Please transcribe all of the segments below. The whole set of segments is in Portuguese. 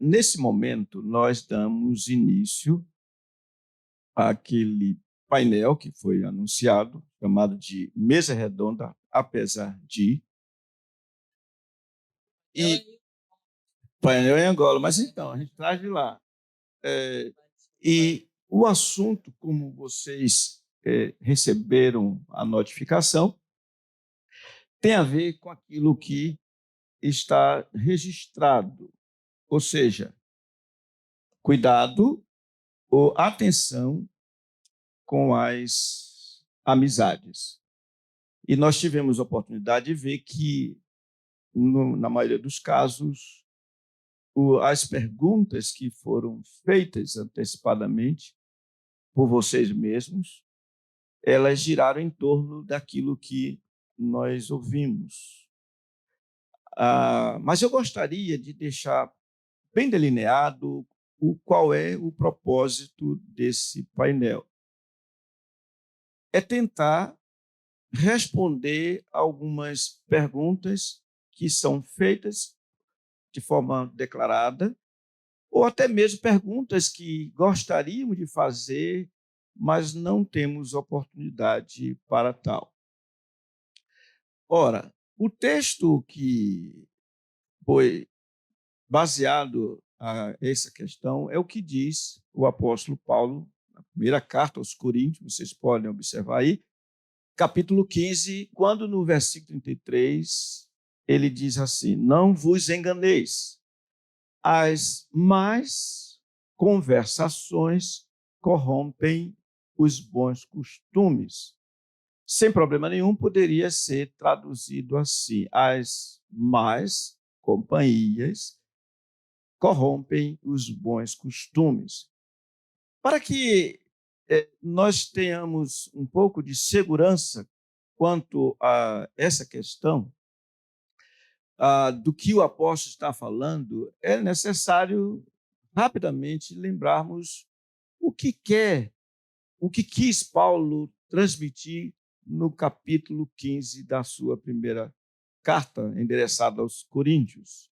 Nesse momento, nós damos início àquele painel que foi anunciado, chamado de Mesa Redonda, apesar de... E painel em Angola, mas então, a gente traz de lá. E o assunto, como vocês receberam a notificação, tem a ver com aquilo que está registrado, ou seja, cuidado ou atenção com as amizades. E nós tivemos a oportunidade de ver que, na maioria dos casos, as perguntas que foram feitas antecipadamente por vocês mesmos, elas giraram em torno daquilo que nós ouvimos. Mas eu gostaria de deixar bem delineado qual é o propósito desse painel. É tentar responder algumas perguntas que são feitas de forma declarada, ou até mesmo perguntas que gostaríamos de fazer, mas não temos oportunidade para tal. Ora, o texto que foi baseado a essa questão é o que diz o apóstolo Paulo, na primeira carta aos Coríntios, vocês podem observar aí, capítulo 15, quando no versículo 33 ele diz assim: não vos enganeis, as más conversações corrompem os bons costumes. Sem problema nenhum, poderia ser traduzido assim: as más companhias corrompem os bons costumes. Para que nós tenhamos um pouco de segurança quanto a essa questão do que o apóstolo está falando, é necessário rapidamente lembrarmos o que quis Paulo transmitir no capítulo 15 da sua primeira carta endereçada aos Coríntios.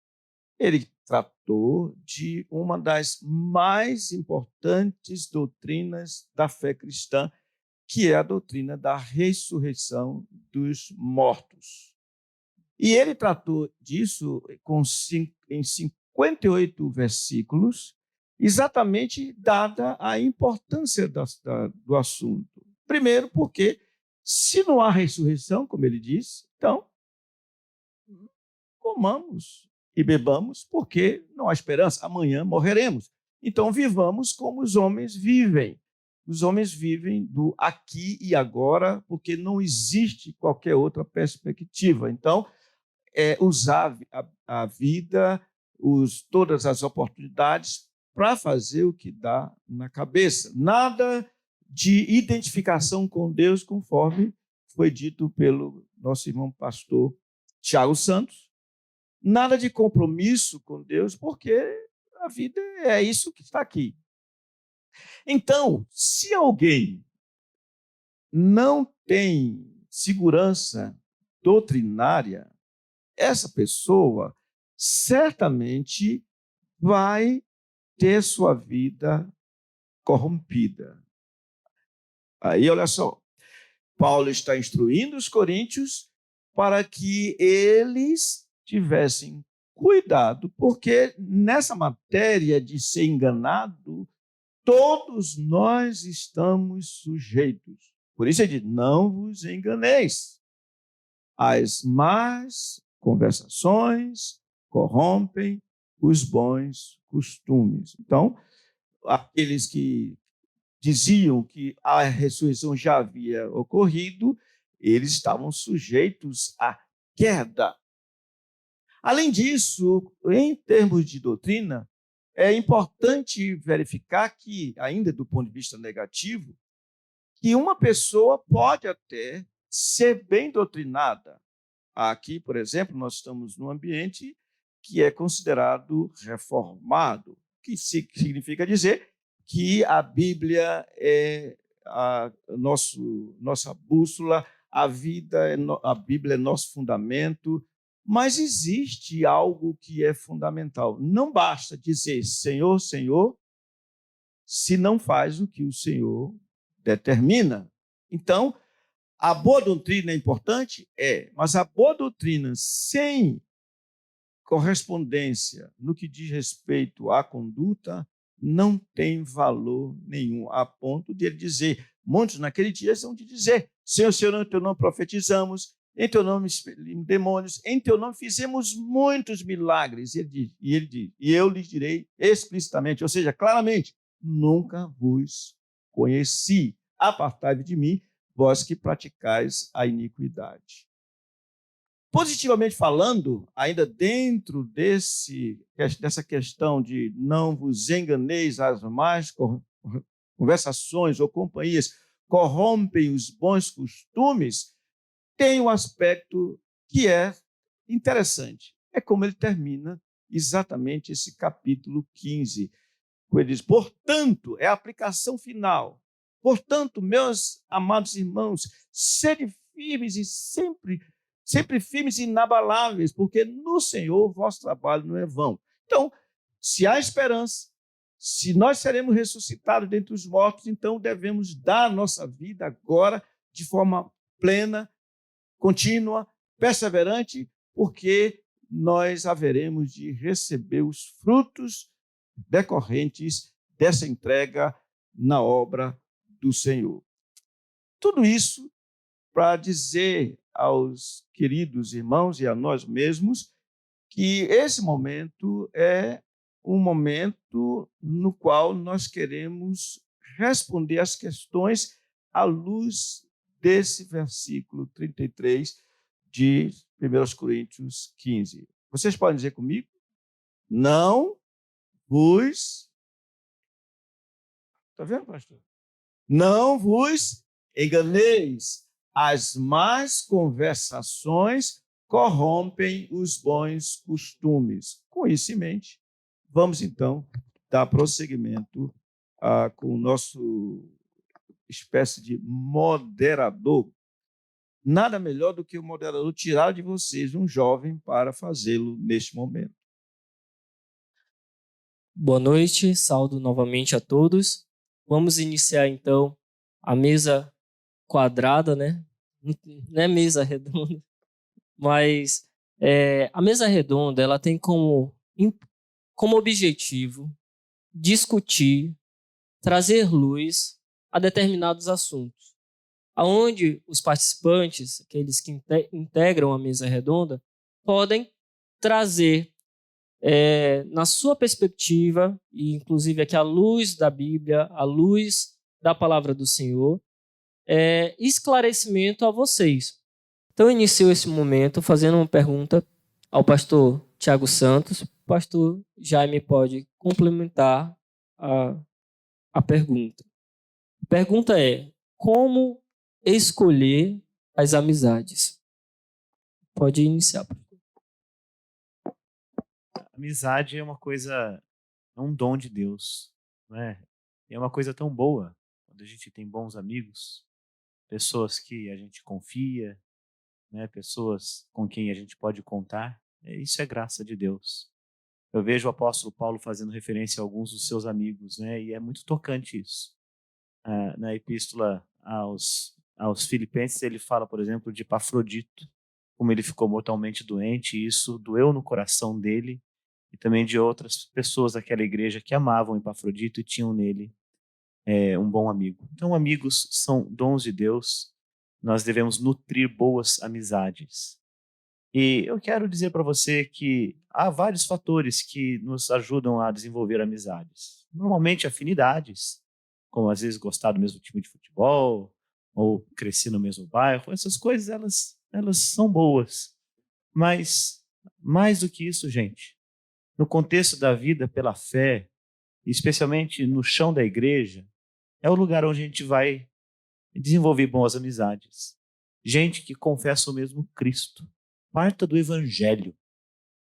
Ele tratou de uma das mais importantes doutrinas da fé cristã, que é a doutrina da ressurreição dos mortos. E ele tratou disso em 58 versículos, exatamente dada a importância do assunto. Primeiro, porque se não há ressurreição, como ele disse, então comamos e bebamos, porque não há esperança, amanhã morreremos. Então vivamos como os homens vivem. Os homens vivem do aqui e agora, porque não existe qualquer outra perspectiva. Então, usar a vida, todas as oportunidades para fazer o que dá na cabeça. Nada de identificação com Deus, conforme foi dito pelo nosso irmão pastor Tiago Santos. Nada de compromisso com Deus, porque a vida é isso que está aqui. Então, se alguém não tem segurança doutrinária, essa pessoa certamente vai ter sua vida corrompida. Aí, olha só, Paulo está instruindo os coríntios para que eles tivessem cuidado, porque nessa matéria de ser enganado, todos nós estamos sujeitos. Por isso ele diz: não vos enganeis. As más conversações corrompem os bons costumes. Então, aqueles que diziam que a ressurreição já havia ocorrido, eles estavam sujeitos à queda. Além disso, em termos de doutrina, é importante verificar que, ainda do ponto de vista negativo, que uma pessoa pode até ser bem doutrinada. Aqui, por exemplo, nós estamos num ambiente que é considerado reformado, que significa dizer que a Bíblia é nossa bússola, a Bíblia é nosso fundamento, Mas existe algo que é fundamental. Não basta dizer Senhor, Senhor, se não faz o que o Senhor determina. Então, a boa doutrina é importante? É, mas a boa doutrina sem correspondência no que diz respeito à conduta não tem valor nenhum, a ponto de ele dizer, muitos naquele dia vão te dizer, Senhor, Senhor, em teu nome profetizamos, em teu nome expelimos demônios, em teu nome fizemos muitos milagres. Ele diz, e eu lhes direi explicitamente, ou seja, claramente, nunca vos conheci, apartai-vos de mim, vós que praticais a iniquidade. Positivamente falando, ainda dentro dessa questão de não vos enganeis, as más conversações ou companhias corrompem os bons costumes, tem um aspecto que é interessante. É como ele termina exatamente esse capítulo 15. Ele diz, portanto, é a aplicação final. Portanto, meus amados irmãos, sede firmes e sempre firmes e inabaláveis, porque no Senhor o vosso trabalho não é vão. Então, se há esperança, se nós seremos ressuscitados dentre os mortos, então devemos dar nossa vida agora de forma plena, contínua, perseverante, porque nós haveremos de receber os frutos decorrentes dessa entrega na obra do Senhor. Tudo isso para dizer aos queridos irmãos e a nós mesmos que esse momento é um momento no qual nós queremos responder às questões à luz desse versículo 33 de 1 Coríntios 15. Vocês podem dizer comigo? Não vos... Está vendo, pastor? Não vos enganeis. As más conversações corrompem os bons costumes. Com isso em mente, vamos então dar prosseguimento com o nosso espécie de moderador. Nada melhor do que o moderador tirar de vocês um jovem para fazê-lo neste momento. Boa noite, saúdo novamente a todos. Vamos iniciar então a mesa quadrada, né? Não é mesa redonda, mas a mesa redonda ela tem como objetivo discutir, trazer luz a determinados assuntos, aonde os participantes, aqueles que integram a mesa redonda, podem trazer na sua perspectiva, e inclusive aqui à luz da Bíblia, à luz da palavra do Senhor, esclarecimento a vocês. Então, eu inicio esse momento fazendo uma pergunta ao pastor Tiago Santos. O pastor Jaime pode complementar a pergunta. A pergunta é: como escolher as amizades? Pode iniciar. Amizade é uma coisa, é um dom de Deus, né? É uma coisa tão boa quando a gente tem bons amigos, pessoas que a gente confia, né? Pessoas com quem a gente pode contar. Isso é graça de Deus. Eu vejo o apóstolo Paulo fazendo referência a alguns dos seus amigos, né? E é muito tocante isso. Na epístola aos Filipenses, ele fala, por exemplo, de Epafrodito, como ele ficou mortalmente doente, e isso doeu no coração dele, e também de outras pessoas daquela igreja que amavam Epafrodito e tinham nele um bom amigo. Então, amigos são dons de Deus, nós devemos nutrir boas amizades. E eu quero dizer para você que há vários fatores que nos ajudam a desenvolver amizades. Normalmente, afinidades, como às vezes gostar do mesmo time de futebol, ou crescer no mesmo bairro, essas coisas elas são boas. Mas, mais do que isso, gente, no contexto da vida pela fé, especialmente no chão da igreja, é o lugar onde a gente vai desenvolver boas amizades. Gente que confessa o mesmo Cristo. Parta do Evangelho.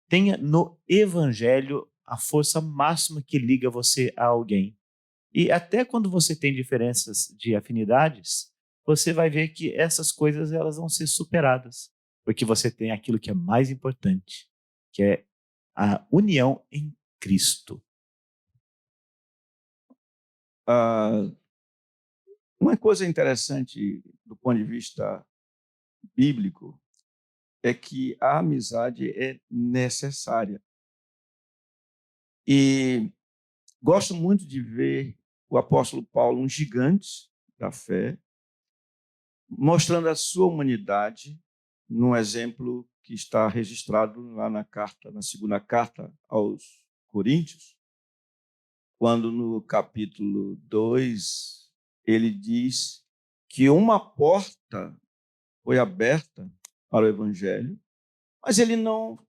Tenha no Evangelho a força máxima que liga você a alguém. E até quando você tem diferenças de afinidades, você vai ver que essas coisas elas vão ser superadas. porque você tem aquilo que é mais importante, que é a união em Cristo. Uma coisa interessante do ponto de vista bíblico é que a amizade é necessária. E gosto muito de ver o apóstolo Paulo, um gigante da fé, mostrando a sua humanidade num exemplo que está registrado lá na segunda carta aos Coríntios, quando no capítulo 2 ele diz que uma porta foi aberta para o evangelho, mas ele não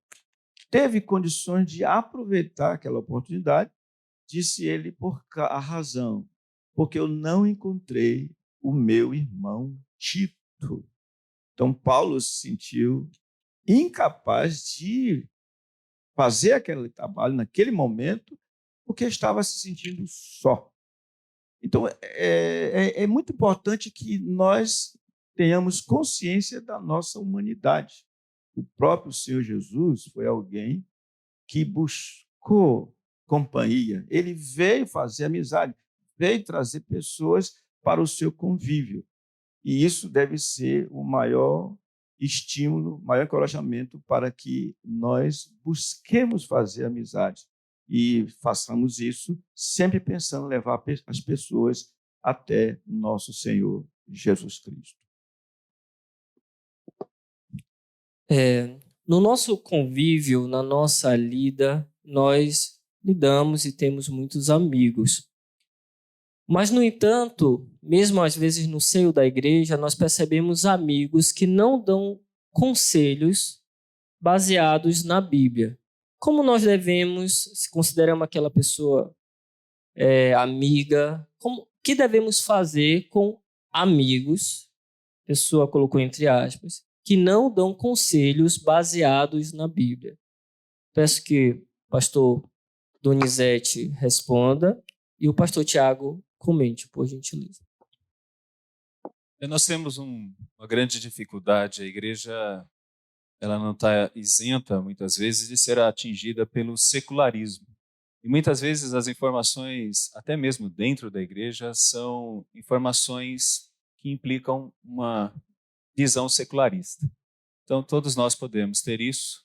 teve condições de aproveitar aquela oportunidade, disse ele, por a razão, porque eu não encontrei o meu irmão Tito. Então, Paulo se sentiu incapaz de fazer aquele trabalho naquele momento, porque estava se sentindo só. Então, é muito importante que nós tenhamos consciência da nossa humanidade. O próprio Senhor Jesus foi alguém que buscou companhia. Ele veio fazer amizade, veio trazer pessoas para o seu convívio. E isso deve ser o maior estímulo, o maior encorajamento para que nós busquemos fazer amizade e façamos isso sempre pensando em levar as pessoas até nosso Senhor Jesus Cristo. No nosso convívio, na nossa lida, nós lidamos e temos muitos amigos. Mas, no entanto, mesmo às vezes no seio da igreja, nós percebemos amigos que não dão conselhos baseados na Bíblia. Como nós devemos, se consideramos aquela pessoa amiga, o que devemos fazer com amigos, a pessoa colocou entre aspas, que não dão conselhos baseados na Bíblia? Peço que o pastor Donizete responda e o pastor Tiago comente, por gentileza. Nós temos uma grande dificuldade. A igreja ela não está isenta, muitas vezes, de ser atingida pelo secularismo. E muitas vezes as informações, até mesmo dentro da igreja, são informações que implicam uma visão secularista. Então, todos nós podemos ter isso.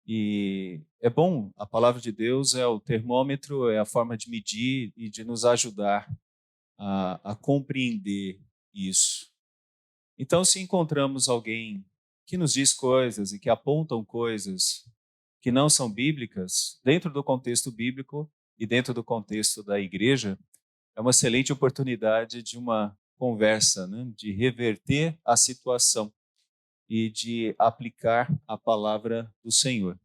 E é bom, a palavra de Deus é o termômetro, é a forma de medir e de nos ajudar a compreender isso. Então, se encontramos alguém que nos diz coisas e que apontam coisas que não são bíblicas, dentro do contexto bíblico e dentro do contexto da igreja, é uma excelente oportunidade de uma conversa, né? De reverter a situação e de aplicar a palavra do Senhor.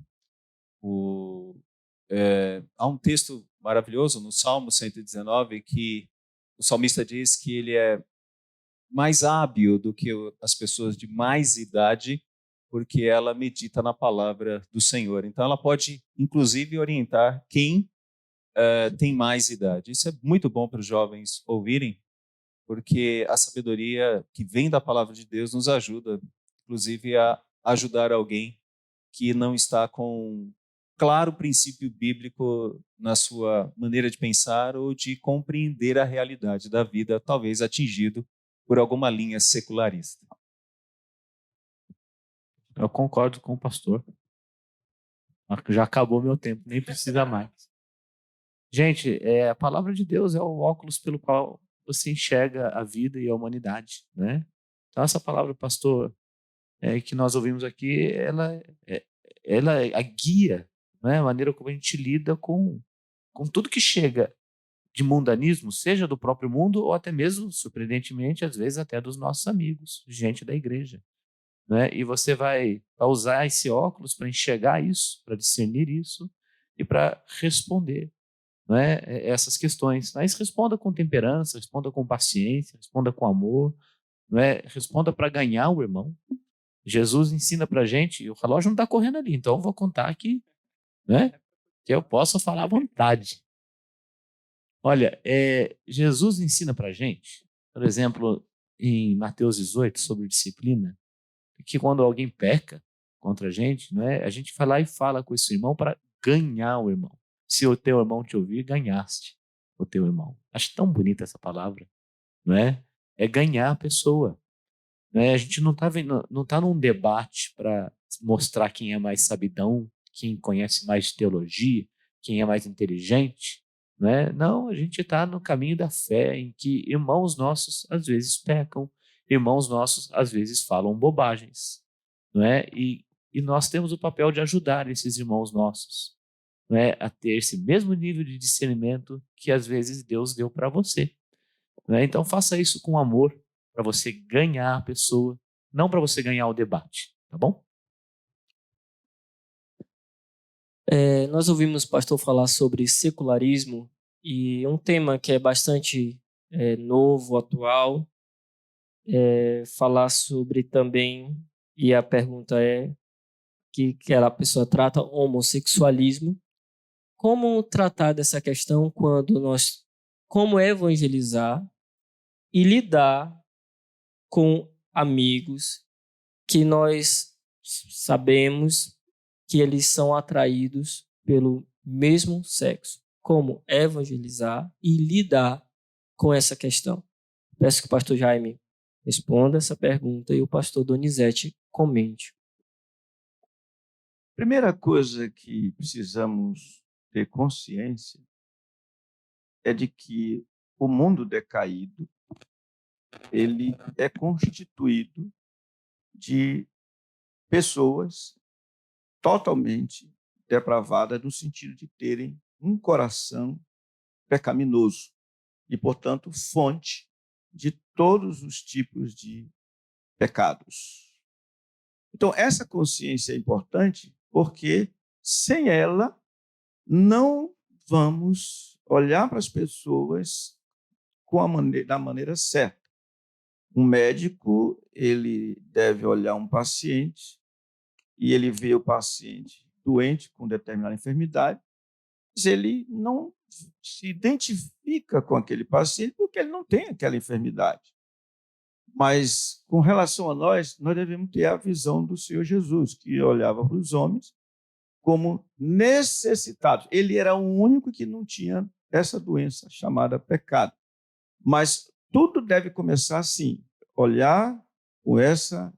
Há um texto maravilhoso no Salmo 119 que o salmista diz que ele é mais hábil do que as pessoas de mais idade, porque ela medita na palavra do Senhor. Então, ela pode, inclusive, orientar quem tem mais idade. Isso é muito bom para os jovens ouvirem, porque a sabedoria que vem da palavra de Deus nos ajuda, inclusive, a ajudar alguém que não está com claro princípio bíblico na sua maneira de pensar ou de compreender a realidade da vida, talvez atingido por alguma linha secularista. Eu concordo com o pastor. Já acabou meu tempo, nem precisa mais. Gente, a palavra de Deus é o óculos pelo qual você enxerga a vida e a humanidade, né? Então, essa palavra, pastor, que nós ouvimos aqui, ela é a guia, né? A maneira como a gente lida com tudo que chega de mundanismo, seja do próprio mundo ou até mesmo, surpreendentemente, às vezes até dos nossos amigos, gente da igreja. Né? E você vai usar esse óculos para enxergar isso, para discernir isso e para responder, né, essas questões. Mas responda com temperança, responda com paciência, responda com amor, né? Responda para ganhar o irmão. Jesus ensina para a gente, e o relógio não está correndo ali, então eu vou contar aqui, né, que eu posso falar à vontade. Olha, Jesus ensina para a gente, por exemplo, em Mateus 18, sobre disciplina, que quando alguém peca contra a gente vai lá e fala com esse irmão para ganhar o irmão. Se o teu irmão te ouvir, ganhaste o teu irmão. Acho tão bonita essa palavra, não é? É ganhar a pessoa. A gente não está num debate para mostrar quem é mais sabidão, quem conhece mais teologia, quem é mais inteligente. Não, a gente está no caminho da fé, em que irmãos nossos às vezes pecam, irmãos nossos às vezes falam bobagens. E nós temos o papel de ajudar esses irmãos nossos a ter esse mesmo nível de discernimento que às vezes Deus deu para você. Então faça isso com amor, para você ganhar a pessoa, não para você ganhar o debate, tá bom? Nós ouvimos o pastor falar sobre secularismo e um tema que é bastante novo, atual, falar sobre também, e a pergunta é que aquela pessoa trata homossexualismo. Como tratar dessa questão como evangelizar e lidar com amigos que nós sabemos que eles são atraídos pelo mesmo sexo. Como evangelizar e lidar com essa questão? Peço que o pastor Jaime responda essa pergunta e o pastor Donizete comente. Primeira coisa que precisamos ter consciência é de que o mundo decaído ele é constituído de pessoas totalmente depravadas no sentido de terem um coração pecaminoso e, portanto, fonte de todos os tipos de pecados. Então, essa consciência é importante porque, sem ela, não vamos olhar para as pessoas da maneira certa. Um médico ele deve olhar um paciente e ele vê o paciente doente com determinada enfermidade, mas ele não se identifica com aquele paciente porque ele não tem aquela enfermidade. Mas, com relação a nós devemos ter a visão do Senhor Jesus, que olhava para os homens como necessitados. Ele era o único que não tinha essa doença chamada pecado. Mas tudo deve começar assim, olhar com essa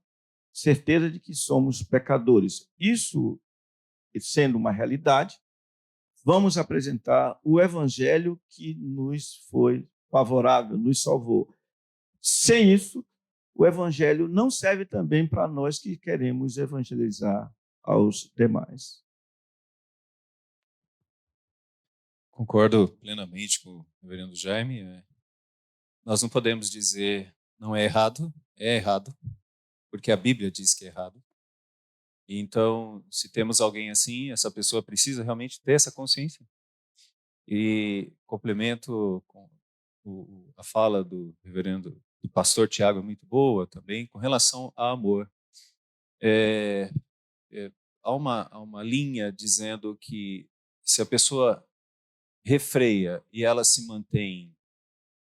certeza de que somos pecadores. Isso, sendo uma realidade, vamos apresentar o evangelho que nos foi favorável, nos salvou. Sem isso, o evangelho não serve também para nós que queremos evangelizar aos demais. Concordo plenamente com o reverendo Jaime. Nós não podemos dizer não é errado, porque a Bíblia diz que é errado. Então, se temos alguém assim, essa pessoa precisa realmente ter essa consciência. E complemento com a fala do pastor Tiago, é muito boa também, com relação ao amor. Há uma linha dizendo que se a pessoa refreia e ela se mantém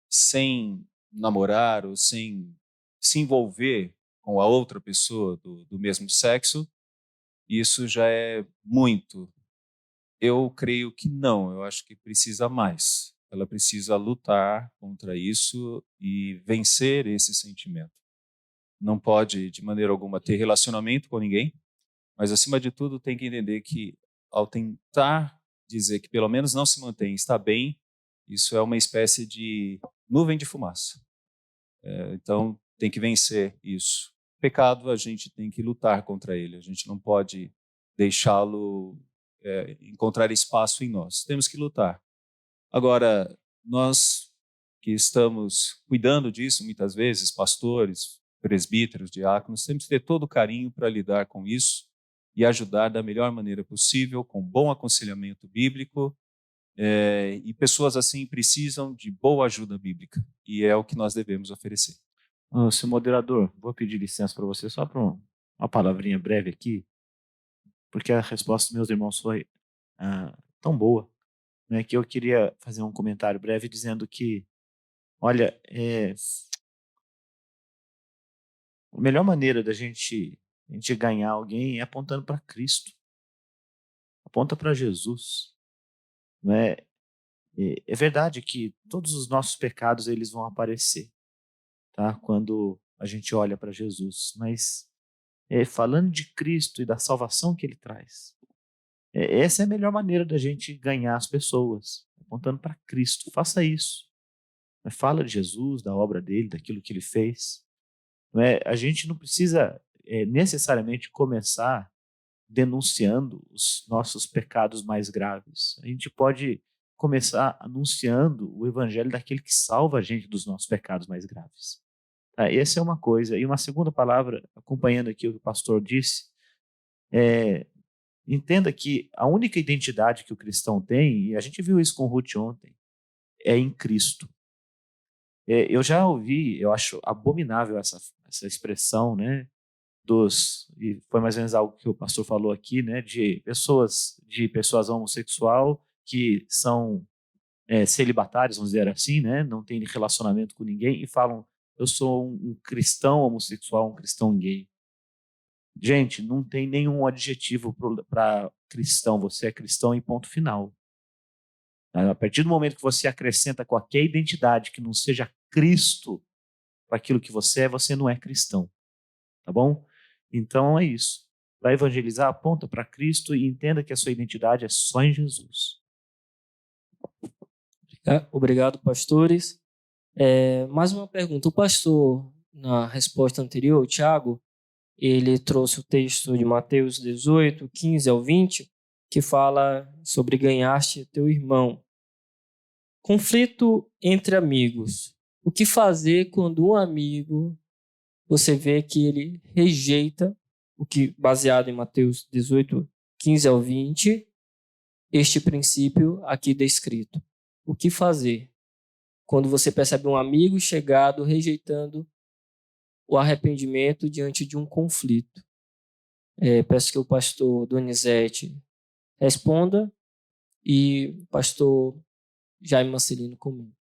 sem namorar ou sem se envolver com a outra pessoa do mesmo sexo, isso já é muito. Eu creio que não, eu acho que precisa mais. Ela precisa lutar contra isso e vencer esse sentimento. Não pode, de maneira alguma, ter relacionamento com ninguém, mas, acima de tudo, tem que entender que, ao tentar dizer que pelo menos não se mantém, está bem, isso é uma espécie de nuvem de fumaça. Então, tem que vencer isso. Pecado, a gente tem que lutar contra ele, a gente não pode deixá-lo encontrar espaço em nós. Temos que lutar. Agora, nós que estamos cuidando disso, muitas vezes, pastores, presbíteros, diáconos, temos que ter todo o carinho para lidar com isso e ajudar da melhor maneira possível, com bom aconselhamento bíblico, e pessoas assim precisam de boa ajuda bíblica, e é o que nós devemos oferecer. Senhor moderador, vou pedir licença para você só para uma palavrinha breve aqui, porque a resposta dos meus irmãos foi tão boa, né, que eu queria fazer um comentário breve dizendo que, olha, a melhor maneira da gente a gente ganhar alguém é apontando para Cristo. Aponta para Jesus. Não é? É verdade que todos os nossos pecados eles vão aparecer, tá? Quando a gente olha para Jesus. Mas falando de Cristo e da salvação que Ele traz, essa é a melhor maneira da gente ganhar as pessoas, apontando para Cristo. Faça isso. Fala de Jesus, da obra dele, daquilo que ele fez. Não é? A gente não precisa necessariamente começar denunciando os nossos pecados mais graves. A gente pode começar anunciando o evangelho daquele que salva a gente dos nossos pecados mais graves. Tá? Essa é uma coisa. E uma segunda palavra, acompanhando aqui o que o pastor disse, entenda que a única identidade que o cristão tem, e a gente viu isso com Ruth ontem, é em Cristo. Eu já ouvi, eu acho abominável essa expressão, né, e foi mais ou menos algo que o pastor falou aqui, né, de pessoas homossexual que são celibatários, vamos dizer assim, né, não tem relacionamento com ninguém e falam, eu sou um cristão homossexual, um cristão gay. Gente, não tem nenhum adjetivo para cristão, você é cristão em ponto final. A partir do momento que você acrescenta qualquer identidade que não seja Cristo para aquilo que você não é cristão. Tá bom? Então é isso. Para evangelizar, aponta para Cristo e entenda que a sua identidade é só em Jesus. Obrigado, pastores. Mais uma pergunta. O pastor, na resposta anterior, o Tiago, ele trouxe o texto de Mateus 18, 15 ao 20, que fala sobre ganhaste teu irmão. Conflito entre amigos. O que fazer quando um amigo, você vê que ele rejeita, baseado em Mateus 18, 15 ao 20, este princípio aqui descrito. O que fazer quando você percebe um amigo chegado rejeitando o arrependimento diante de um conflito? Peço que o pastor Donizete responda e o pastor Jaime Marcelino comigo.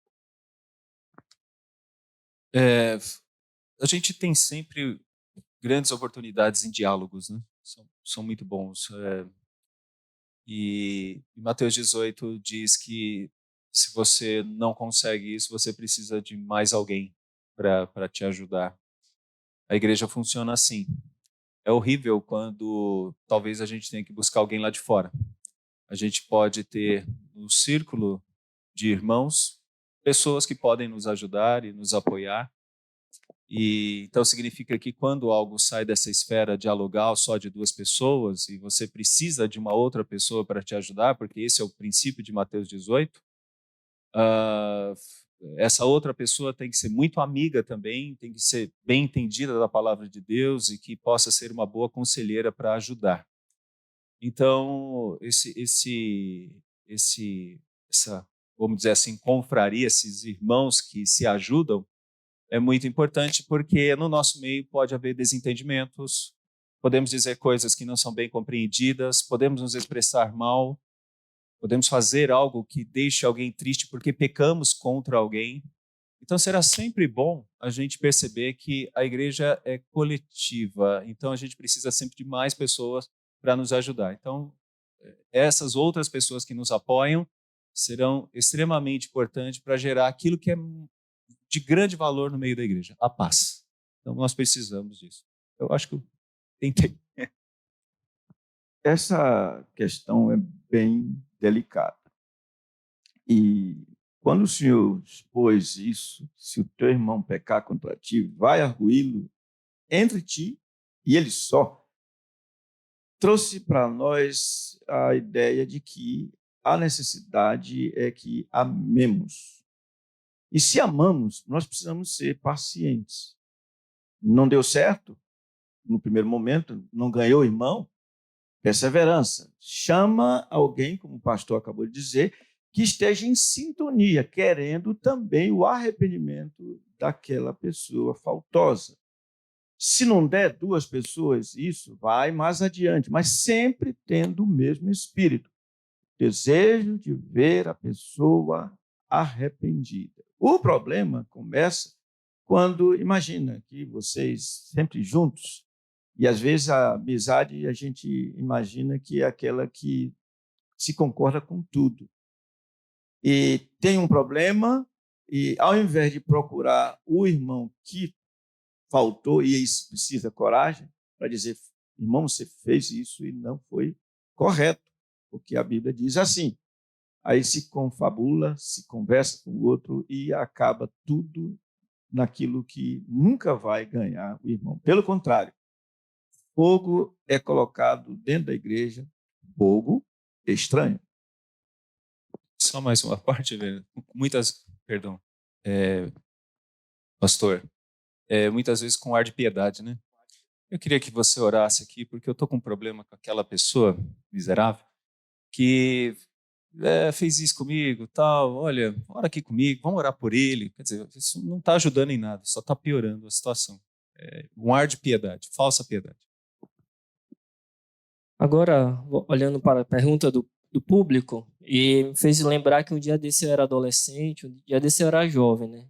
A gente tem sempre grandes oportunidades em diálogos, né? São muito bons. E Mateus 18 diz que se você não consegue isso, você precisa de mais alguém para te ajudar. A igreja funciona assim. É horrível quando talvez a gente tenha que buscar alguém lá de fora. A gente pode ter no círculo de irmãos pessoas que podem nos ajudar e nos apoiar. E então significa que quando algo sai dessa esfera dialogal só de duas pessoas e você precisa de uma outra pessoa para te ajudar, porque esse é o princípio de Mateus 18, essa outra pessoa tem que ser muito amiga também, tem que ser bem entendida da palavra de Deus e que possa ser uma boa conselheira para ajudar. Então, essa, vamos dizer assim, confraria, esses irmãos que se ajudam, é muito importante porque no nosso meio pode haver desentendimentos, podemos dizer coisas que não são bem compreendidas, podemos nos expressar mal, podemos fazer algo que deixe alguém triste porque pecamos contra alguém. Então será sempre bom a gente perceber que a igreja é coletiva, então a gente precisa sempre de mais pessoas para nos ajudar. Então essas outras pessoas que nos apoiam serão extremamente importantes para gerar aquilo que é de grande valor no meio da igreja, a paz. Então nós precisamos disso. Eu acho que eu tentei. Essa questão é bem delicada. E quando o Senhor expôs isso, se o teu irmão pecar contra ti, vai arguí-lo entre ti e ele só, trouxe para nós a ideia de que a necessidade é que amemos. E se amamos, nós precisamos ser pacientes. Não deu certo no primeiro momento, não ganhou o irmão, perseverança. Chama alguém, como o pastor acabou de dizer, que esteja em sintonia, querendo também o arrependimento daquela pessoa faltosa. Se não der duas pessoas, isso vai mais adiante, mas sempre tendo o mesmo espírito. Desejo de ver a pessoa arrependida. O problema começa quando, imagina que vocês sempre juntos, E às vezes a amizade a gente imagina que é aquela que se concorda com tudo. E tem um problema, e ao invés de procurar o irmão que faltou, e isso precisa coragem, para dizer, irmão, você fez isso e não foi correto, porque a Bíblia diz assim. Aí se confabula, se conversa com o outro e acaba tudo naquilo que nunca vai ganhar o irmão. Pelo contrário, fogo é colocado dentro da igreja, fogo estranho. Só mais uma parte, velho. Perdão, pastor, muitas vezes com ar de piedade, né? Eu queria que você orasse aqui, porque eu tô com um problema com aquela pessoa miserável que fez isso comigo, tal. Olha, ora aqui comigo, vamos orar por ele. Quer dizer, isso não está ajudando em nada, só está piorando a situação. Um ar de piedade, falsa piedade. Agora, olhando para a pergunta do público, e me fez lembrar que um dia desse eu era adolescente, um dia desse eu era jovem, né?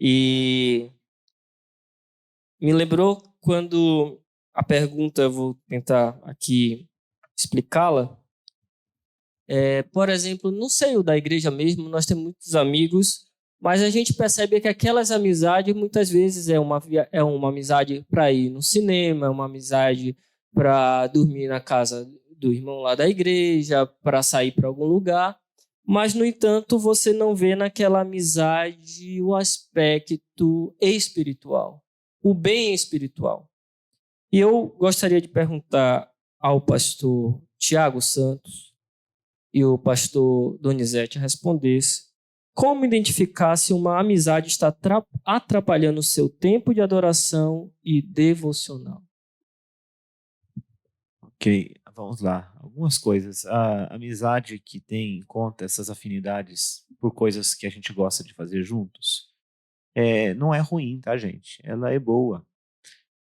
E me lembrou quando a pergunta, eu vou tentar aqui explicá-la. Por exemplo, no seio da igreja mesmo, nós temos muitos amigos, mas a gente percebe que aquelas amizades muitas vezes é uma amizade para ir no cinema, é uma amizade para dormir na casa do irmão lá da igreja, para sair para algum lugar, mas, no entanto, você não vê naquela amizade o aspecto espiritual, o bem espiritual. E eu gostaria de perguntar ao pastor Tiago Santos e o pastor Donizete respondesse como identificar se uma amizade está atrapalhando o seu tempo de adoração e devocional. Ok, vamos lá. Algumas coisas. A amizade que tem em conta essas afinidades por coisas que a gente gosta de fazer juntos, não é ruim, tá, gente? Ela é boa.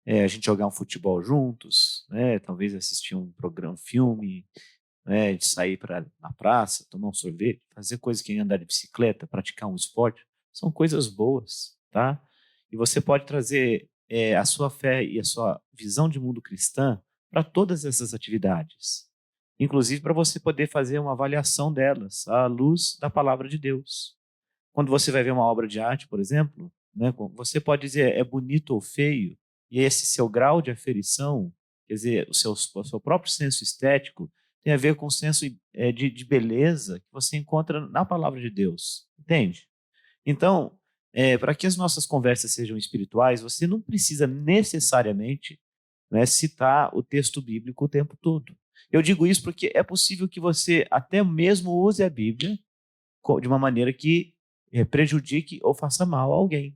A gente jogar um futebol juntos, né? Talvez assistir um programa, um filme, né? De sair na praça, tomar um sorvete, fazer coisas que nem andar de bicicleta, praticar um esporte, são coisas boas, tá? E você pode trazer a sua fé e a sua visão de mundo cristã para todas essas atividades, inclusive para você poder fazer uma avaliação delas à luz da palavra de Deus. Quando você vai ver uma obra de arte, por exemplo, né, você pode dizer é bonito ou feio, e esse seu grau de aferição, quer dizer, o seu próprio senso estético, tem a ver com o senso de beleza que você encontra na palavra de Deus, entende? Então, para que as nossas conversas sejam espirituais, você não precisa necessariamente, né, citar o texto bíblico o tempo todo. Eu digo isso porque é possível que você até mesmo use a Bíblia de uma maneira que prejudique ou faça mal a alguém.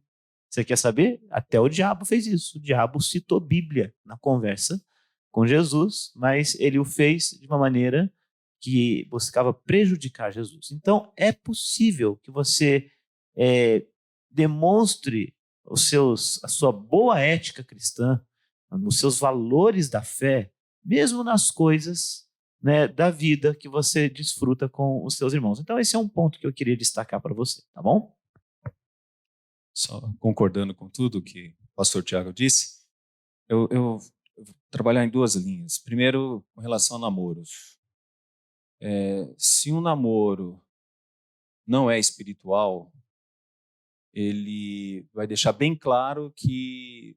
Você quer saber? Até o diabo fez isso. O diabo citou Bíblia na conversa com Jesus, mas ele o fez de uma maneira que buscava prejudicar Jesus. Então, é possível que você demonstre a sua boa ética cristã, nos seus valores da fé, mesmo nas coisas, né, da vida que você desfruta com os seus irmãos. Então, esse é um ponto que eu queria destacar para você, tá bom? Só concordando com tudo que o pastor Tiago disse, eu vou trabalhar em duas linhas. Primeiro, com relação a namoros. Se um namoro não é espiritual, ele vai deixar bem claro que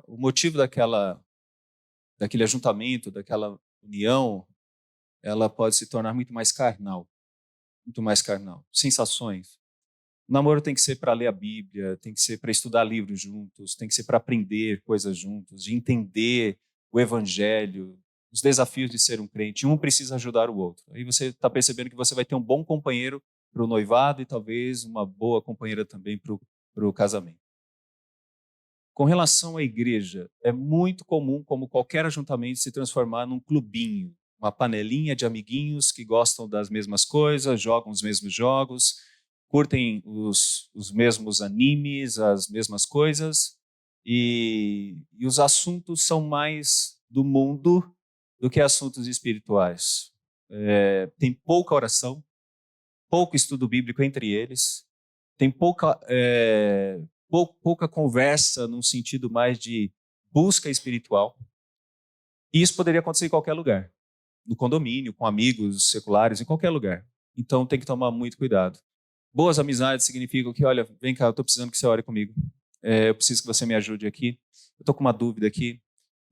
o motivo daquele ajuntamento, daquela união, ela pode se tornar muito mais carnal. Muito mais carnal. Sensações. O namoro tem que ser para ler a Bíblia, tem que ser para estudar livros juntos, tem que ser para aprender coisas juntos, de entender o Evangelho, os desafios de ser um crente. Um precisa ajudar o outro. Aí você está percebendo que você vai ter um bom companheiro para o noivado e talvez uma boa companheira também para o casamento. Com relação à igreja, é muito comum, como qualquer ajuntamento, se transformar num clubinho, uma panelinha de amiguinhos que gostam das mesmas coisas, jogam os mesmos jogos, curtem os mesmos animes, as mesmas coisas, e os assuntos são mais do mundo do que assuntos espirituais. Tem pouca oração, pouco estudo bíblico entre eles, tem pouca conversa num sentido mais de busca espiritual. E isso poderia acontecer em qualquer lugar. No condomínio, com amigos seculares, em qualquer lugar. Então tem que tomar muito cuidado. Boas amizades significam que, olha, vem cá, eu estou precisando que você ore comigo. Eu preciso que você me ajude aqui. Eu estou com uma dúvida aqui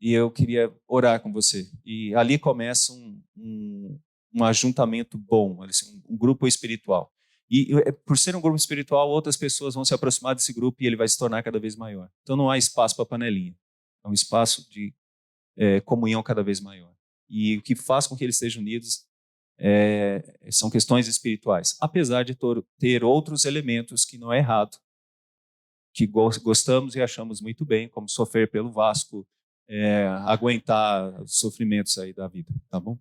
e eu queria orar com você. E ali começa um ajuntamento bom, assim, um grupo espiritual. E por ser um grupo espiritual, outras pessoas vão se aproximar desse grupo e ele vai se tornar cada vez maior. Então não há espaço para panelinha. É um espaço de comunhão cada vez maior. E o que faz com que eles estejam unidos são questões espirituais. Apesar de ter outros elementos que não é errado, que gostamos e achamos muito bem, como sofrer pelo Vasco, aguentar os sofrimentos aí da vida, tá bom?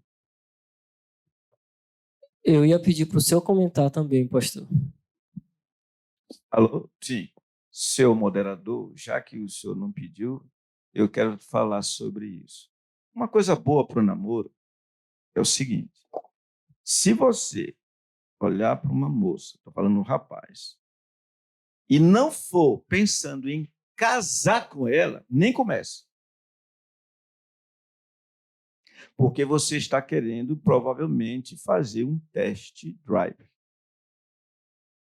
Eu ia pedir para o senhor comentar também, pastor. Alô? Sim. Seu moderador, já que o senhor não pediu, eu quero falar sobre isso. Uma coisa boa para o namoro é o seguinte: se você olhar para uma moça, estou falando um rapaz, e não for pensando em casar com ela, nem comece. Porque você está querendo, provavelmente, fazer um test drive.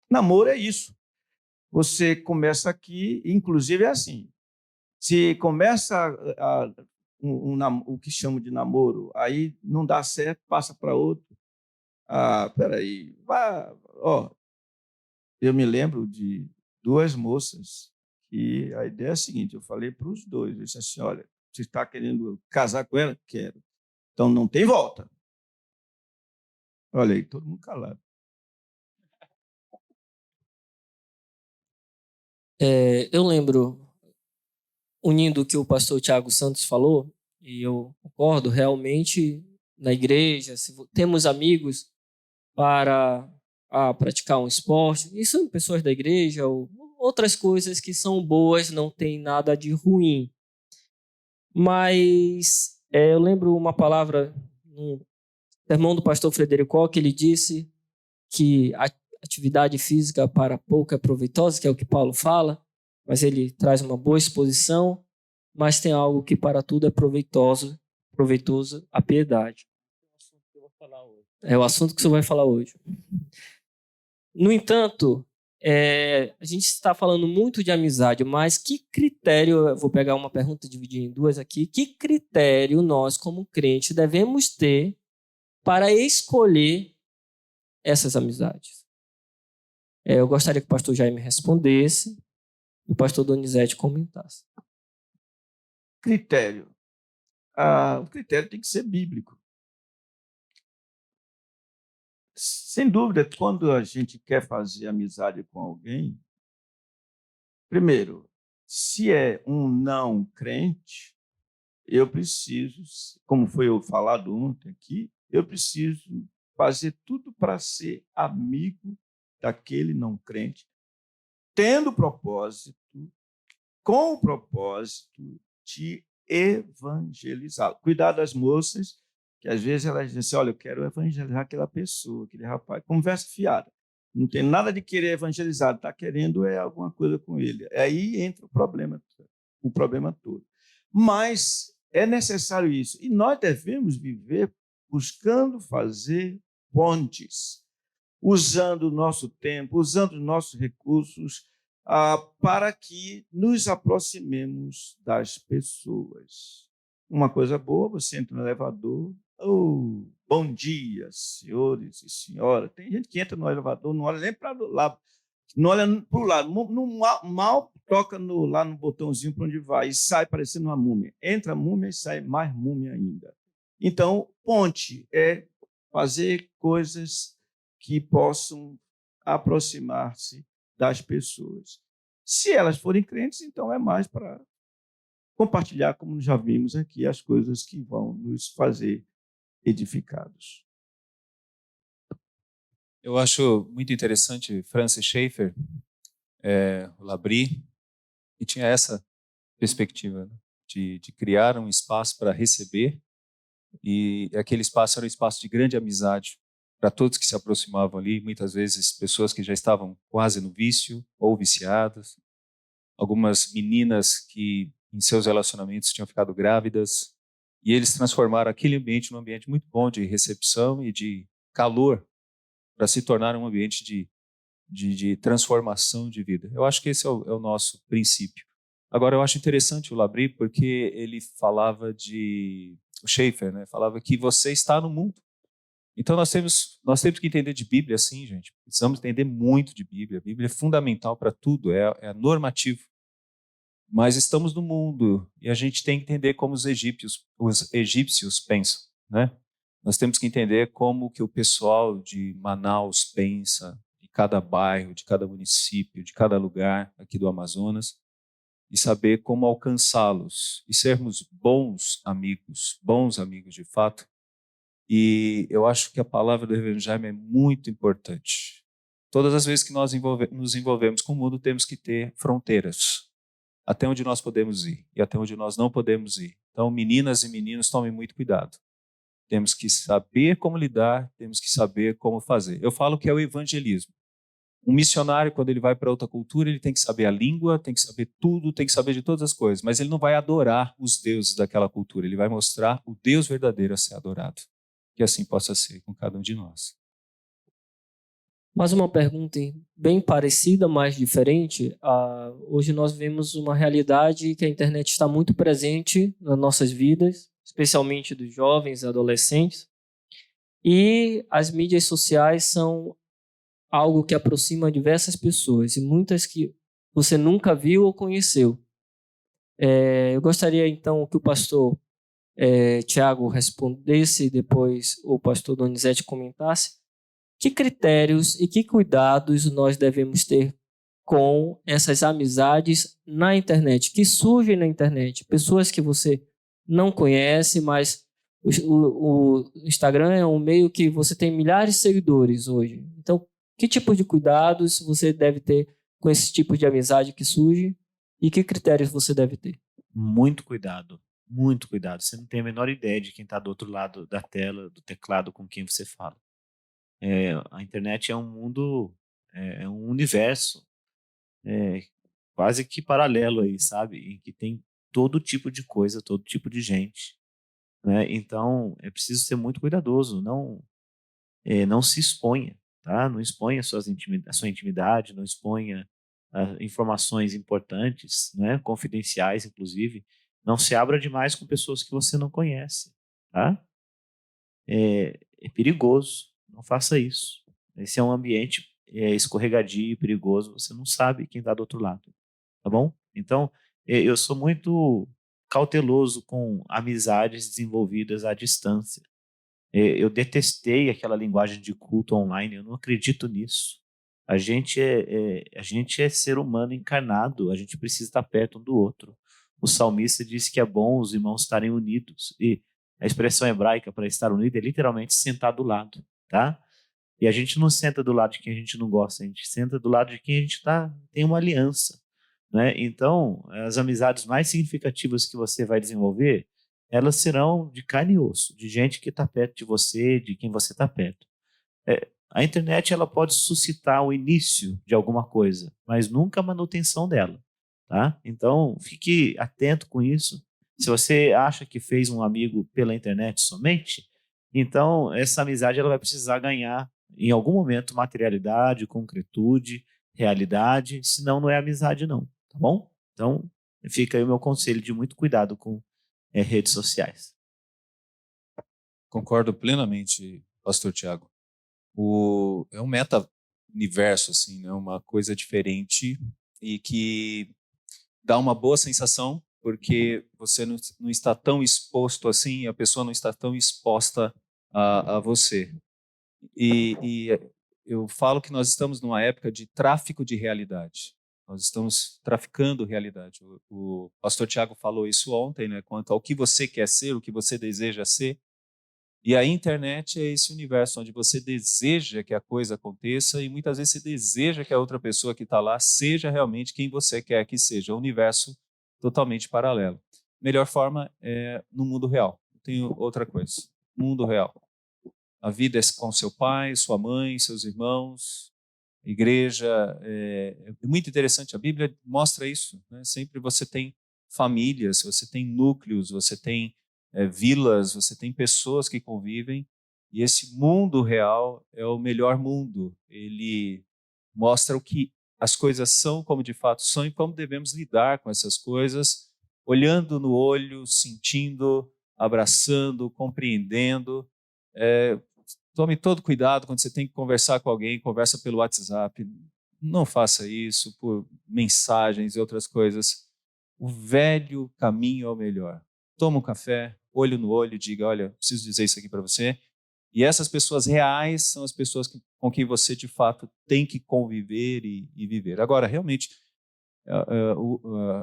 Namoro é isso. Você começa aqui, inclusive é assim. Se começa o que chamo de namoro, aí não dá certo, passa para outro. Peraí. Eu me lembro de 2 moças e a ideia é a seguinte, eu falei para os 2, eu disse assim, olha, você está querendo casar com ela? Quero. Então não tem volta. Olha aí, todo mundo calado. Eu lembro, unindo o que o pastor Tiago Santos falou, e eu concordo, realmente, na igreja, se temos amigos para praticar um esporte, isso são pessoas da igreja, ou outras coisas que são boas, não tem nada de ruim. Mas eu lembro uma palavra no sermão do pastor Frederico, que ele disse que a atividade física para pouco é proveitosa, que é o que Paulo fala, mas ele traz uma boa exposição, mas tem algo que para tudo é proveitoso, a piedade. É o assunto que você vai falar hoje. No entanto, a gente está falando muito de amizade, mas que critério, eu vou pegar uma pergunta e dividir em 2 aqui, que critério nós, como crentes, devemos ter para escolher essas amizades? Eu gostaria que o pastor Jaime respondesse e o pastor Donizete comentasse. Critério. O critério tem que ser bíblico. Sem dúvida, quando a gente quer fazer amizade com alguém, primeiro, se é um não crente, eu preciso, como foi falado ontem aqui, eu preciso fazer tudo para ser amigo daquele não crente, tendo propósito, com o propósito de evangelizá-lo. Cuidado das moças, que às vezes elas dizem assim, olha, eu quero evangelizar aquela pessoa, aquele rapaz. Conversa fiada. Não tem nada de querer evangelizar, está querendo alguma coisa com ele. Aí entra o problema todo. Mas é necessário isso. E nós devemos viver buscando fazer pontes, usando o nosso tempo, usando os nossos recursos, para que nos aproximemos das pessoas. Uma coisa boa, você entra no elevador, bom dia, senhores e senhoras. Tem gente que entra no elevador, não olha nem para o lado, não olha para o lado, mal toca lá no botãozinho para onde vai e sai parecendo uma múmia. Entra múmia e sai mais múmia ainda. Então, ponte é fazer coisas que possam aproximar-se das pessoas. Se elas forem crentes, então é mais para compartilhar, como já vimos aqui, as coisas que vão nos fazer edificados. Eu acho muito interessante Francis Schaeffer, o Labrie, que tinha essa perspectiva, né, de criar um espaço para receber, e aquele espaço era um espaço de grande amizade para todos que se aproximavam ali, muitas vezes pessoas que já estavam quase no vício ou viciadas, algumas meninas que em seus relacionamentos tinham ficado grávidas, E eles transformaram aquele ambiente num ambiente muito bom de recepção e de calor para se tornar um ambiente de transformação de vida. Eu acho que esse é o nosso princípio. Agora, eu acho interessante o Labrie porque ele falava o Schaeffer, né? Falava que você está no mundo. Então, nós temos que entender de Bíblia assim, gente. Precisamos entender muito de Bíblia. A Bíblia é fundamental para tudo, é normativo. Mas estamos no mundo e a gente tem que entender como os egípcios pensam, né? Nós temos que entender como que o pessoal de Manaus pensa, de cada bairro, de cada município, de cada lugar aqui do Amazonas, e saber como alcançá-los e sermos bons amigos de fato. E eu acho que a palavra do Reverendo Jaime é muito importante. Todas as vezes que nós nos envolvemos com o mundo, temos que ter fronteiras. Até onde nós podemos ir e até onde nós não podemos ir. Então, meninas e meninos, tomem muito cuidado. Temos que saber como lidar, temos que saber como fazer. Eu falo que é o evangelismo. Um missionário, quando ele vai para outra cultura, ele tem que saber a língua, tem que saber tudo, tem que saber de todas as coisas, mas ele não vai adorar os deuses daquela cultura, ele vai mostrar o Deus verdadeiro a ser adorado. Que assim possa ser com cada um de nós. Mais uma pergunta bem parecida, mas diferente. Hoje nós vemos uma realidade que a internet está muito presente nas nossas vidas, especialmente dos jovens e adolescentes. E as mídias sociais são algo que aproxima diversas pessoas, e muitas que você nunca viu ou conheceu. Eu gostaria, então, que o pastor Tiago respondesse, e depois o pastor Donizete comentasse. Que critérios e que cuidados nós devemos ter com essas amizades na internet, que surgem na internet? Pessoas que você não conhece, mas o Instagram é um meio que você tem milhares de seguidores hoje. Então, que tipo de cuidados você deve ter com esse tipo de amizade que surge e que critérios você deve ter? Muito cuidado, muito cuidado. Você não tem a menor ideia de quem está do outro lado da tela, do teclado com quem você fala. A internet é um mundo, é um universo quase que paralelo aí, sabe? Em que tem todo tipo de coisa, todo tipo de gente, né? Então, é preciso ser muito cuidadoso, não se exponha, tá? Não exponha a sua intimidade, não exponha informações importantes, né? Confidenciais, inclusive. Não se abra demais com pessoas que você não conhece, tá? É perigoso, não faça isso. Esse é um ambiente escorregadio e perigoso, você não sabe quem está do outro lado, tá bom? Então, eu sou muito cauteloso com amizades desenvolvidas à distância. Eu detestei aquela linguagem de culto online, eu não acredito nisso. A gente é ser humano encarnado, a gente precisa estar perto um do outro. O salmista diz que é bom os irmãos estarem unidos, e a expressão hebraica para estar unido é literalmente sentar do lado, tá? E a gente não senta do lado de quem a gente não gosta, a gente senta do lado de quem a gente tem uma aliança, né? Então, as amizades mais significativas que você vai desenvolver, elas serão de carne e osso, de gente que está perto de você, de quem você está perto. A internet ela pode suscitar o início de alguma coisa, mas nunca a manutenção dela, tá? Então, fique atento com isso. Se você acha que fez um amigo pela internet somente, então essa amizade ela vai precisar ganhar em algum momento materialidade, concretude, realidade, senão não é amizade não, tá bom? Então, fica aí o meu conselho de muito cuidado com redes sociais. Concordo plenamente, pastor Tiago. É um meta-universo, assim, né? Uma coisa diferente e que dá uma boa sensação, porque você não está tão exposto assim, a pessoa não está tão exposta a você. E eu falo que nós estamos numa época de tráfico de realidade. Nós estamos traficando realidade. O pastor Tiago falou isso ontem, né? Quanto ao que você quer ser, o que você deseja ser. E a internet é esse universo onde você deseja que a coisa aconteça e muitas vezes você deseja que a outra pessoa que está lá seja realmente quem você quer que seja. É um universo totalmente paralelo. Melhor forma é no mundo real. Não tem outra coisa. Mundo real. A vida é com seu pai, sua mãe, seus irmãos, igreja. É muito interessante. A Bíblia mostra isso, né? Sempre você tem famílias, você tem núcleos, você tem vilas, você tem pessoas que convivem, e esse mundo real é o melhor mundo. Ele mostra o que as coisas são, como de fato são, e como devemos lidar com essas coisas, olhando no olho, sentindo, abraçando, compreendendo. Tome todo cuidado quando você tem que conversar com alguém, conversa pelo WhatsApp. Não faça isso por mensagens e outras coisas. O velho caminho é o melhor. Toma um café, olho no olho, diga, olha, preciso dizer isso aqui para você. E essas pessoas reais são as pessoas com quem você, de fato, tem que conviver e viver. Agora, realmente,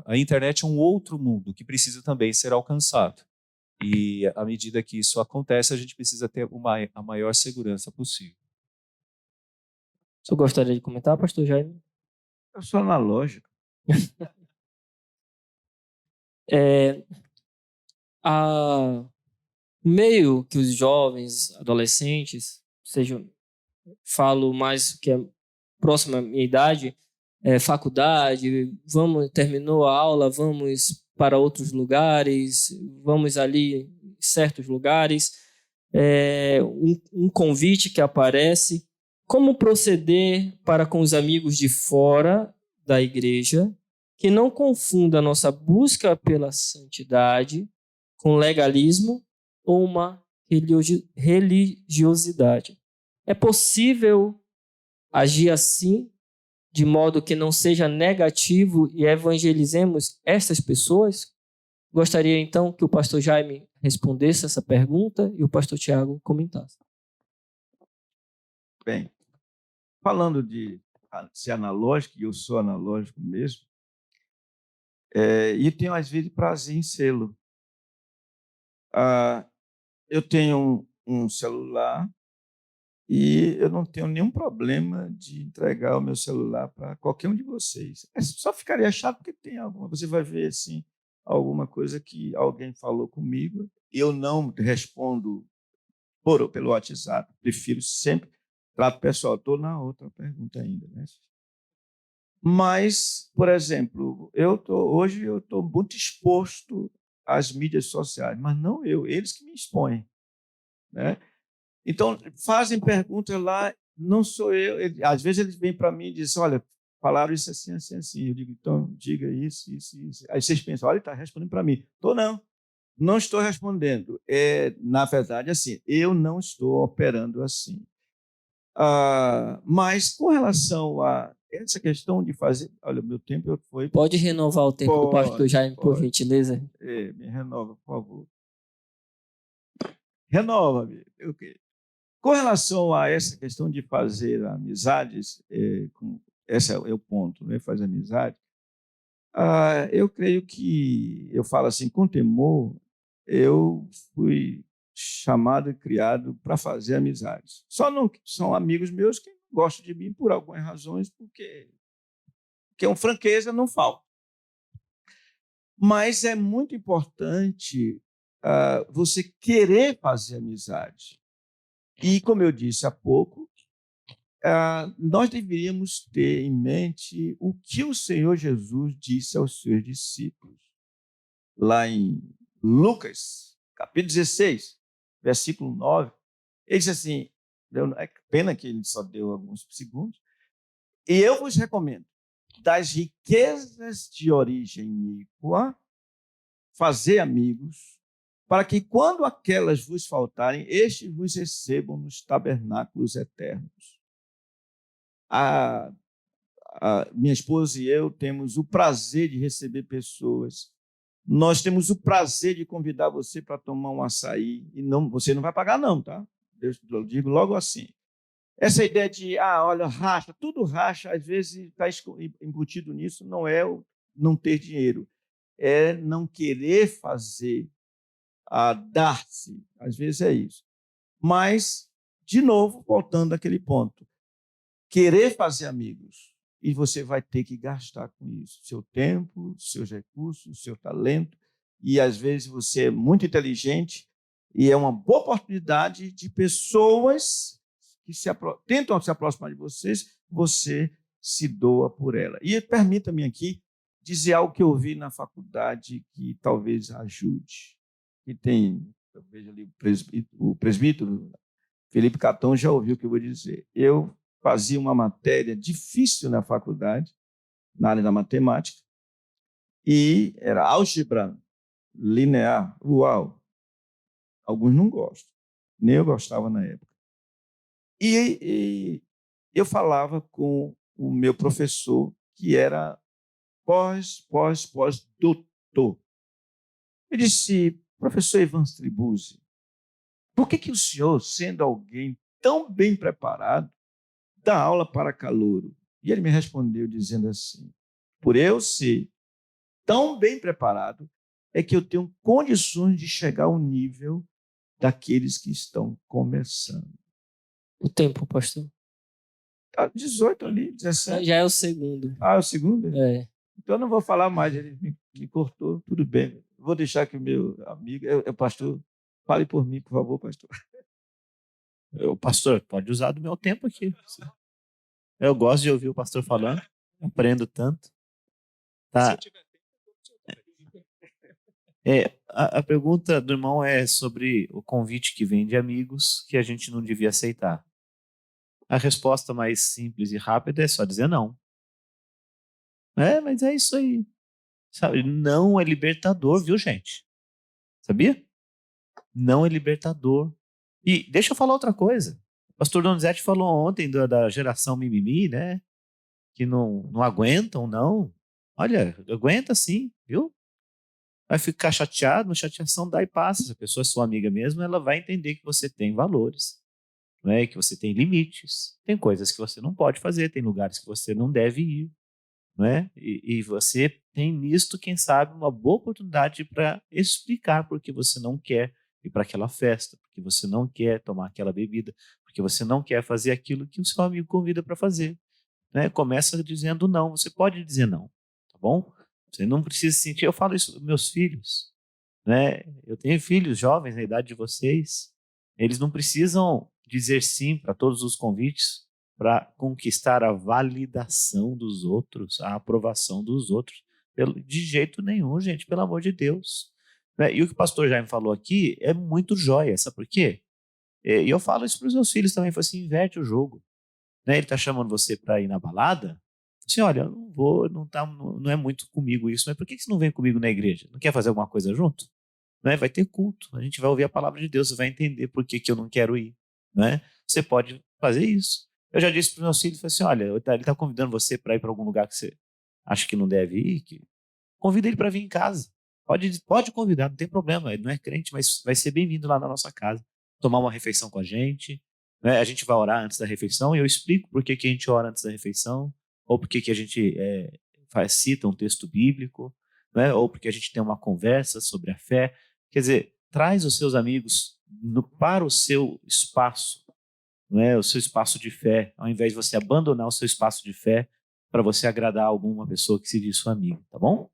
a internet é um outro mundo que precisa também ser alcançado. E, à medida que isso acontece, a gente precisa ter a maior segurança possível. O senhor gostaria de comentar, pastor Jaime? Eu sou analógico. O meio que os jovens, adolescentes, sejam, falo mais que é próximo à minha idade, faculdade, terminou a aula, vamos para outros lugares, vamos ali em certos lugares, um convite que aparece, como proceder para com os amigos de fora da igreja, que não confunda a nossa busca pela santidade com legalismo ou uma religiosidade. É possível agir assim, de modo que não seja negativo e evangelizemos estas pessoas? Gostaria, então, que o pastor Jaime respondesse essa pergunta e o pastor Tiago comentasse. Bem, falando de ser analógico, e eu sou analógico mesmo, e tenho, às vezes, prazer em sê-lo. Eu tenho um celular e eu não tenho nenhum problema de entregar o meu celular para qualquer um de vocês. Só ficaria chato porque você vai ver assim, alguma coisa que alguém falou comigo, eu não respondo pelo WhatsApp, prefiro sempre trato pessoal. Estou na outra pergunta ainda, né? Mas, por exemplo, hoje eu estou muito exposto às mídias sociais, mas não eu, eles que me expõem, né? Então, fazem perguntas lá, não sou eu. Às vezes eles vêm para mim e dizem, olha, falaram isso assim, assim, assim. Eu digo, então, diga isso, isso, isso. Aí vocês pensam, olha, ele está respondendo para mim. Não estou respondendo. Na verdade, assim, eu não estou operando assim. Mas com relação a essa questão de fazer... Olha, o meu tempo foi... Pode renovar o tempo do pastor Jaime, por gentileza? Me renova, por favor. Renova-me. Com relação a essa questão de fazer amizades, esse é o ponto, né? Fazer amizade, eu creio que, eu falo assim, com temor, eu fui chamado e criado para fazer amizades. Só não são amigos meus que gostam de mim por algumas razões, porque uma franqueza não falta. Mas é muito importante você querer fazer amizade. E, como eu disse há pouco, nós deveríamos ter em mente o que o Senhor Jesus disse aos seus discípulos. Lá em Lucas, capítulo 16, versículo 9, ele disse assim, é pena que ele só deu alguns segundos, e eu vos recomendo, das riquezas de origem iníqua, fazer amigos, para que, quando aquelas vos faltarem, estes vos recebam nos tabernáculos eternos. Minha esposa e eu temos o prazer de receber pessoas. Nós temos o prazer de convidar você para tomar um açaí. E você não vai pagar, não, tá? Eu digo logo assim. Essa ideia de, olha, racha, tudo racha, às vezes está embutido nisso, não é o não ter dinheiro, é não querer fazer, dar-se. Às vezes é isso. Mas, de novo, voltando àquele ponto, querer fazer amigos, e você vai ter que gastar com isso seu tempo, seus recursos, seu talento, e às vezes você é muito inteligente e é uma boa oportunidade de pessoas que tentam se aproximar de vocês, você se doa por ela. E permita-me aqui dizer algo que eu vi na faculdade que talvez ajude. que tem, eu vejo ali o presbítero Felipe Catão já ouviu o que eu vou dizer. Eu fazia uma matéria difícil na faculdade, na área da matemática, e era álgebra linear. Uau! Alguns não gostam, nem eu gostava na época. E eu falava com o meu professor, que era pós-doutor. Eu disse, professor Ivan Tribuzzi, por que o senhor, sendo alguém tão bem preparado, dá aula para calouro? E ele me respondeu dizendo assim, por eu ser tão bem preparado, é que eu tenho condições de chegar ao nível daqueles que estão começando. O tempo, pastor. Tá 18 ali, 17. Já é o segundo. Ah, é o segundo? É. Então eu não vou falar mais, ele me cortou, tudo bem. Vou deixar que o meu amigo, pastor, fale por mim, por favor, pastor. Pastor, pode usar do meu tempo aqui. Eu gosto de ouvir o pastor falando, aprendo tanto. Tá. A pergunta do irmão é sobre o convite que vem de amigos que a gente não devia aceitar. A resposta mais simples e rápida é só dizer não. Mas é isso aí. Sabe? Não é libertador, viu, gente? Sabia? Não é libertador. E deixa eu falar outra coisa. O pastor Donizete falou ontem da geração mimimi, né? Que não aguentam, não. Olha, aguenta sim, viu? Vai ficar chateado, chateação dá e passa. Se a pessoa é sua amiga mesmo, ela vai entender que você tem valores, né? Que você tem limites. Tem coisas que você não pode fazer, tem lugares que você não deve ir, né? E você tem nisto, quem sabe, uma boa oportunidade para explicar por que você não quer ir para aquela festa, porque você não quer tomar aquela bebida, porque você não quer fazer aquilo que o seu amigo convida para fazer, né? Começa dizendo não. Você pode dizer não, tá bom? Você não precisa sentir. Eu falo isso dos meus filhos, né? Eu tenho filhos jovens na idade de vocês. Eles não precisam dizer sim para todos os convites para conquistar a validação dos outros, a aprovação dos outros. De jeito nenhum, gente, pelo amor de Deus. Né? E o que o pastor Jaime falou aqui é muito joia, sabe por quê? E eu falo isso para os meus filhos também, foi assim, inverte o jogo. Né? Ele está chamando você para ir na balada, assim, olha, eu não vou, não é muito comigo isso, mas por que você não vem comigo na igreja? Não quer fazer alguma coisa junto? Né? Vai ter culto, a gente vai ouvir a palavra de Deus, você vai entender por que eu não quero ir. Né? Você pode fazer isso. Eu já disse para os meus filhos, assim, olha, ele está convidando você para ir para algum lugar que você acha que não deve ir, convida ele para vir em casa. Pode convidar, não tem problema, ele não é crente, mas vai ser bem-vindo lá na nossa casa, tomar uma refeição com a gente, né? A gente vai orar antes da refeição e eu explico por que a gente ora antes da refeição, ou por que a gente cita um texto bíblico, né? Ou porque a gente tem uma conversa sobre a fé. Quer dizer, traz os seus amigos para o seu espaço, né? O seu espaço de fé, ao invés de você abandonar o seu espaço de fé para você agradar alguma pessoa que se diz sua amiga, tá bom?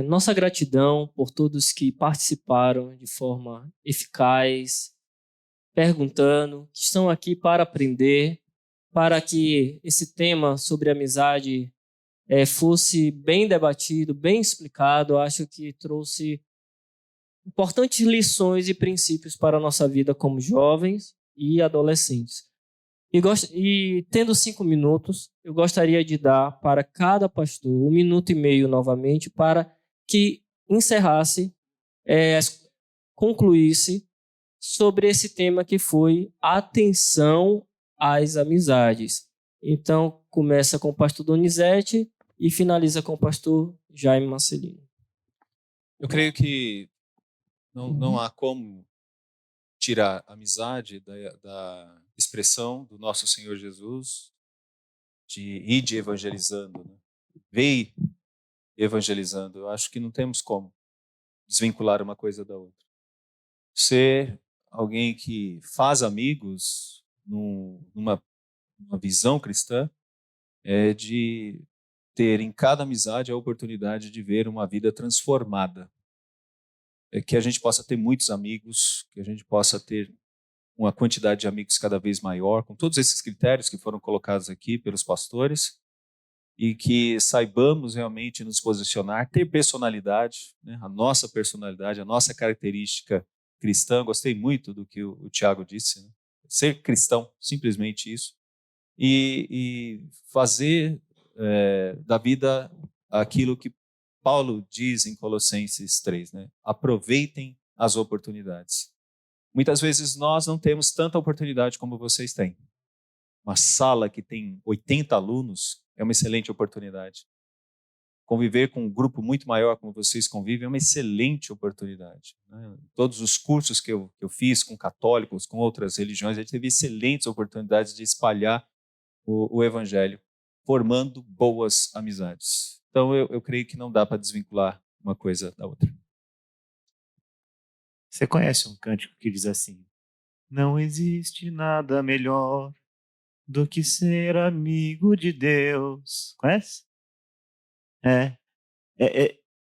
Nossa gratidão por todos que participaram de forma eficaz, perguntando, que estão aqui para aprender, para que esse tema sobre amizade fosse bem debatido, bem explicado. Eu acho que trouxe importantes lições e princípios para a nossa vida como jovens e adolescentes. E tendo 5 minutos, eu gostaria de dar para cada pastor 1 minuto e meio novamente para que encerrasse, concluísse sobre esse tema que foi atenção às amizades. Então, começa com o pastor Donizete e finaliza com o pastor Jaime Marcelino. Eu creio que não há como tirar a amizade da expressão do nosso Senhor Jesus de ir evangelizando, né? Veio evangelizando. Eu acho que não temos como desvincular uma coisa da outra. Ser alguém que faz amigos numa visão cristã é de ter em cada amizade a oportunidade de ver uma vida transformada. Que a gente possa ter muitos amigos, que a gente possa ter uma quantidade de amigos cada vez maior, com todos esses critérios que foram colocados aqui pelos pastores, e que saibamos realmente nos posicionar, ter personalidade, né? A nossa personalidade, a nossa característica cristã. Gostei muito do que o Tiago disse, né? Ser cristão, simplesmente isso, e fazer da vida aquilo que Paulo diz em Colossenses 3, né? Aproveitem as oportunidades. Muitas vezes nós não temos tanta oportunidade como vocês têm. Uma sala que tem 80 alunos é uma excelente oportunidade. Conviver com um grupo muito maior como vocês convivem é uma excelente oportunidade, né? Todos os cursos que eu fiz com católicos, com outras religiões, a gente teve excelentes oportunidades de espalhar o evangelho, formando boas amizades. Então, eu creio que não dá para desvincular uma coisa da outra. Você conhece um cântico que diz assim: não existe nada melhor do que ser amigo de Deus. Conhece?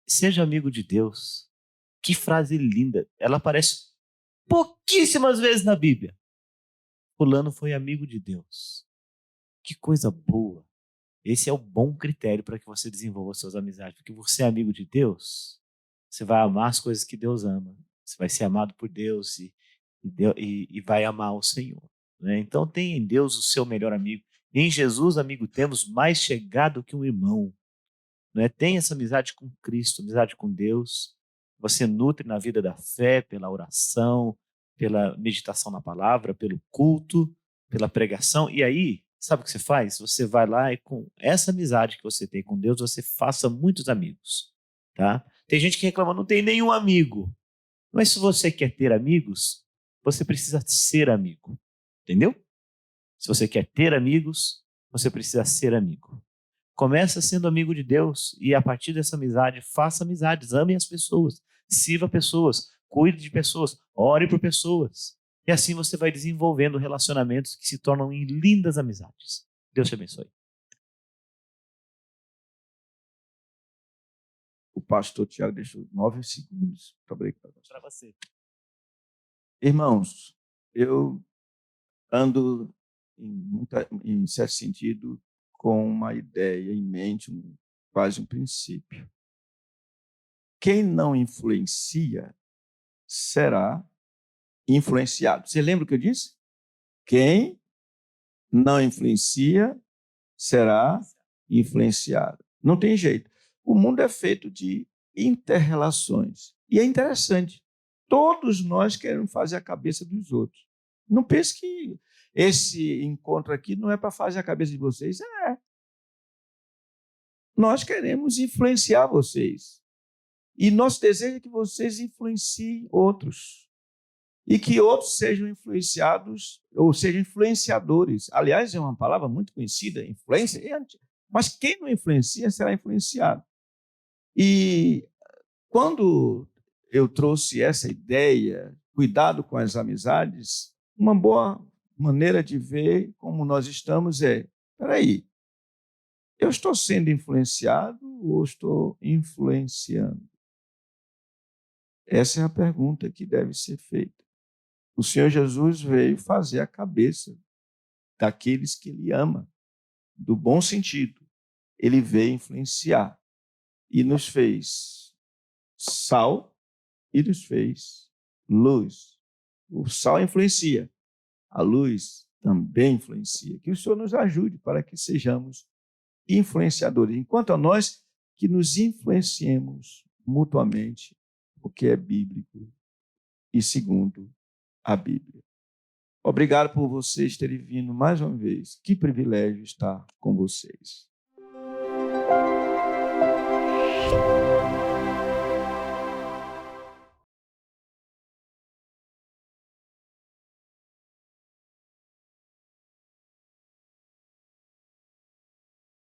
Seja amigo de Deus. Que frase linda. Ela aparece pouquíssimas vezes na Bíblia. Fulano foi amigo de Deus. Que coisa boa. Esse é o bom critério para que você desenvolva suas amizades. Porque você é amigo de Deus, você vai amar as coisas que Deus ama. Você vai ser amado por Deus e vai amar o Senhor, né? Então tem em Deus o seu melhor amigo. Em Jesus, amigo, temos mais chegado que um irmão, né? Tem essa amizade com Cristo, amizade com Deus. Você nutre na vida da fé, pela oração, pela meditação na palavra, pelo culto, pela pregação. E aí, sabe o que você faz? Você vai lá e com essa amizade que você tem com Deus, você faça muitos amigos, tá? Tem gente que reclama, não tem nenhum amigo. Mas se você quer ter amigos, você precisa ser amigo, entendeu? Se você quer ter amigos, você precisa ser amigo. Começa sendo amigo de Deus e a partir dessa amizade, faça amizades, ame as pessoas, sirva pessoas, cuide de pessoas, ore por pessoas. E assim você vai desenvolvendo relacionamentos que se tornam em lindas amizades. Deus te abençoe. O pastor Tiago deixou 9 segundos. Muito obrigado. Para você. Irmãos, eu ando, em certo sentido, com uma ideia em mente, quase um princípio. Quem não influencia será influenciado. Você lembra o que eu disse? Quem não influencia será influenciado. Não tem jeito. O mundo é feito de inter-relações. E é interessante. Todos nós queremos fazer a cabeça dos outros. Não pense que esse encontro aqui não é para fazer a cabeça de vocês. É. Nós queremos influenciar vocês. E nosso desejo é que vocês influenciem outros. E que outros sejam influenciados, ou sejam influenciadores. Aliás, é uma palavra muito conhecida, influência. Mas quem não influencia será influenciado. E quando eu trouxe essa ideia, cuidado com as amizades, uma boa maneira de ver como nós estamos é, espera aí, eu estou sendo influenciado ou estou influenciando? Essa é a pergunta que deve ser feita. O Senhor Jesus veio fazer a cabeça daqueles que Ele ama, do bom sentido. Ele veio influenciar e nos fez sal e nos fez luz. O sal influencia, a luz também influencia. Que o Senhor nos ajude para que sejamos influenciadores, enquanto a nós que nos influenciemos mutuamente, o que é bíblico e segundo a Bíblia. Obrigado por vocês terem vindo mais uma vez. Que privilégio estar com vocês.